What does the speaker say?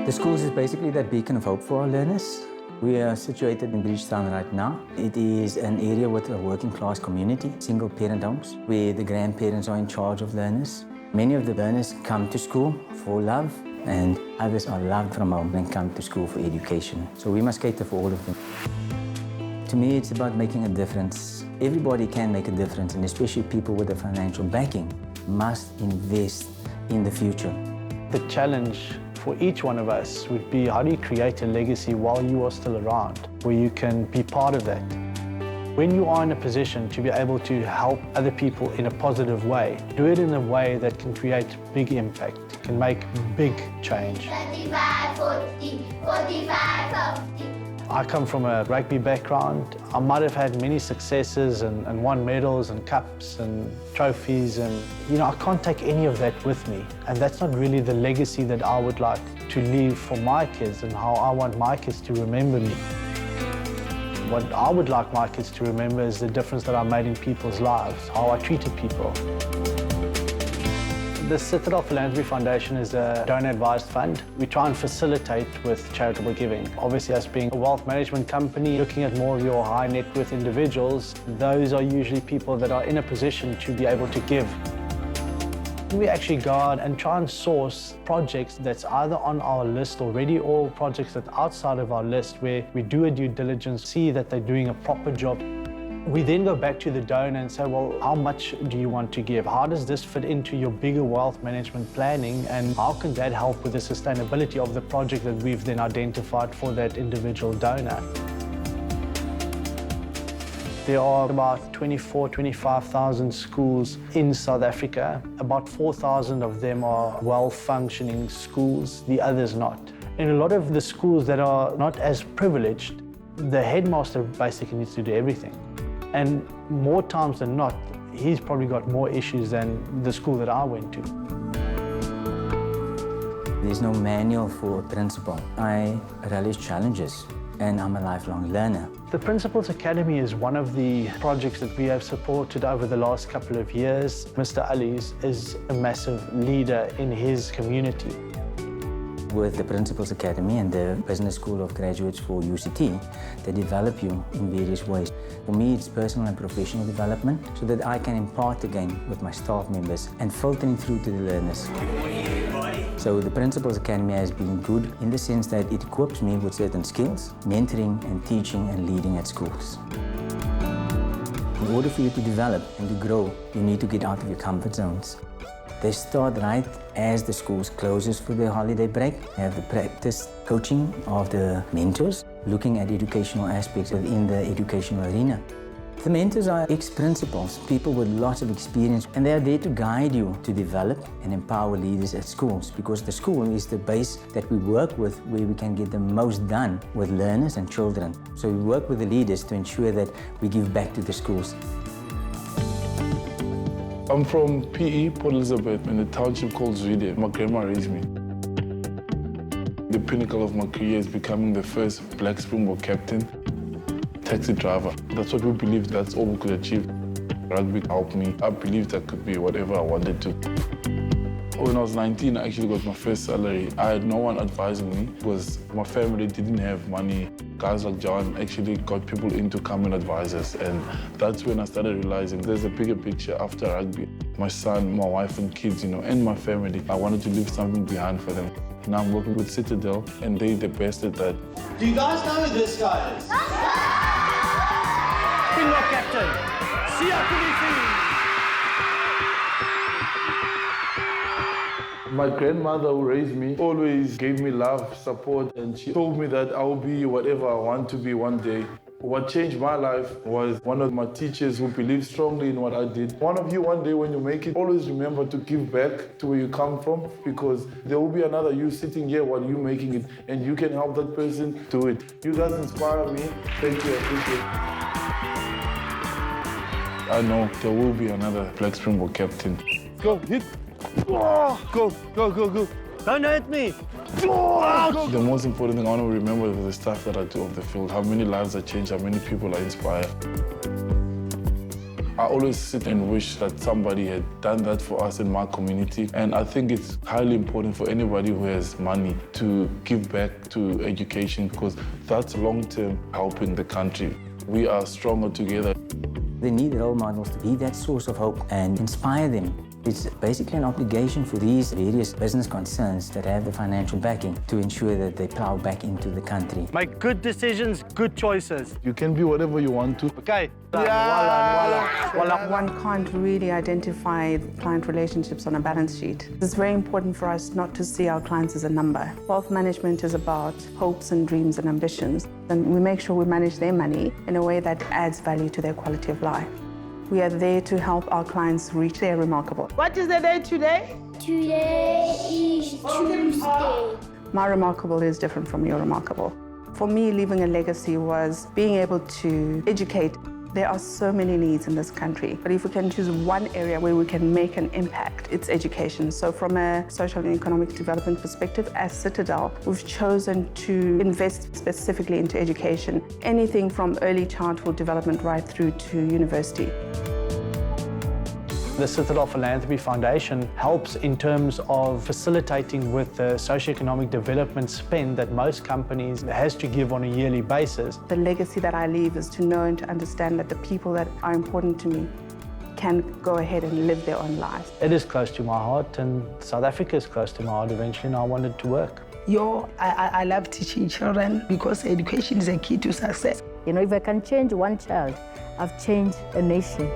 The schools is basically that beacon of hope for our learners. We are situated in Bridgetown right now. It is an area with a working class community, single parent homes, where the grandparents are in charge of learners. Many of the learners come to school for love, and others are loved from home and come to school for education. So we must cater for all of them. To me, it's about making a difference. Everybody can make a difference, and especially people with the financial backing must invest in the future. The challenge for each one of us would be, how do you create a legacy while you are still around, where you can be part of that? When you are in a position to be able to help other people in a positive way, do it in a way that can create big impact, can make big change. 35, 40, 45, 50. I come from a rugby background. I might have had many successes and won medals and cups and trophies, and I can't take any of that with me. And that's not really the legacy that I would like to leave for my kids and how I want my kids to remember me. What I would like my kids to remember is the difference that I made in people's lives, how I treated people. The Citadel Philanthropy Foundation is a donor-advised fund. We try and facilitate with charitable giving. Obviously, us being a wealth management company, looking at more of your high net worth individuals, those are usually people that are in a position to be able to give. We actually go out and try and source projects that's either on our list already or projects that are outside of our list, where we do a due diligence, see that they're doing a proper job. We then go back to the donor and say, well, how much do you want to give? How does this fit into your bigger wealth management planning? And how can that help with the sustainability of the project that we've then identified for that individual donor? There are about 25,000 schools in South Africa. About 4,000 of them are well-functioning schools, the others not. In a lot of the schools that are not as privileged, the headmaster basically needs to do everything. And more times than not, he's probably got more issues than the school that I went to. There's no manual for a principal. I relish challenges, and I'm a lifelong learner. The Principals Academy is one of the projects that we have supported over the last couple of years. Mr. Ali's is a massive leader in his community. With the Principals Academy and the Business School of Graduates for UCT, they develop you in various ways. For me, it's personal and professional development so that I can impart again with my staff members and filtering through to the learners. So the Principals Academy has been good in the sense that it equips me with certain skills, mentoring and teaching and leading at schools. In order for you to develop and to grow, you need to get out of your comfort zones. They start right as the schools closes for their holiday break. They have the practice coaching of the mentors, looking at educational aspects within the educational arena. The mentors are ex-principals, people with lots of experience, and they are there to guide you to develop and empower leaders at schools, because the school is the base that we work with, where we can get the most done with learners and children. So we work with the leaders to ensure that we give back to the schools. I'm from PE, Port Elizabeth, in a township called Zwide. My grandma raised me. The pinnacle of my career is becoming the first Black Springbok captain, taxi driver. That's what we believed, that's all we could achieve. Rugby helped me. I believed I could be whatever I wanted to. When I was 19, I actually got my first salary. I had no one advising me because my family didn't have money. Guys like John actually got people in to come and advise us, and that's when I started realizing there's a bigger picture after rugby. My son, my wife and kids, and my family, I wanted to leave something behind for them. Now I'm working with Citadel, and they're the best at that. Do you guys know who this guy is? Springbok captain, Siya Kolisi. My grandmother who raised me always gave me love, support, and she told me that I will be whatever I want to be one day. What changed my life was one of my teachers who believed strongly in what I did. One of you, one day when you make it, always remember to give back to where you come from, because there will be another you sitting here while you're making it, and you can help that person do it. You guys inspire me. Thank you, I appreciate it. I know there will be another Black Springbok captain. Go, hit. Oh, go. Don't hurt me. Oh, the most important thing I want to remember is the stuff that I do on the field, how many lives I change, how many people I inspire. I always sit and wish that somebody had done that for us in my community. And I think it's highly important for anybody who has money to give back to education, because that's long-term helping the country. We are stronger together. They need role models to be that source of hope and inspire them. It's basically an obligation for these various business concerns that have the financial backing to ensure that they plow back into the country. Make good decisions, good choices. You can be whatever you want to. Okay. One can't really identify client relationships on a balance sheet. It's very important for us not to see our clients as a number. Wealth management is about hopes and dreams and ambitions, and we make sure we manage their money in a way that adds value to their quality of life. We are there to help our clients reach their remarkable. What is the day today? Today is Tuesday. My remarkable is different from your remarkable. For me, leaving a legacy was being able to educate. There are so many needs in this country, but if we can choose one area where we can make an impact, it's education. So from a social and economic development perspective, as Citadel, we've chosen to invest specifically into education, anything from early childhood development right through to university. The Citadel Philanthropy Foundation helps in terms of facilitating with the socioeconomic development spend that most companies has to give on a yearly basis. The legacy that I leave is to know and to understand that the people that are important to me can go ahead and live their own lives. It is close to my heart, and South Africa is close to my heart eventually, and I wanted to work. I love teaching children because education is a key to success. You know, if I can change one child, I've changed a nation.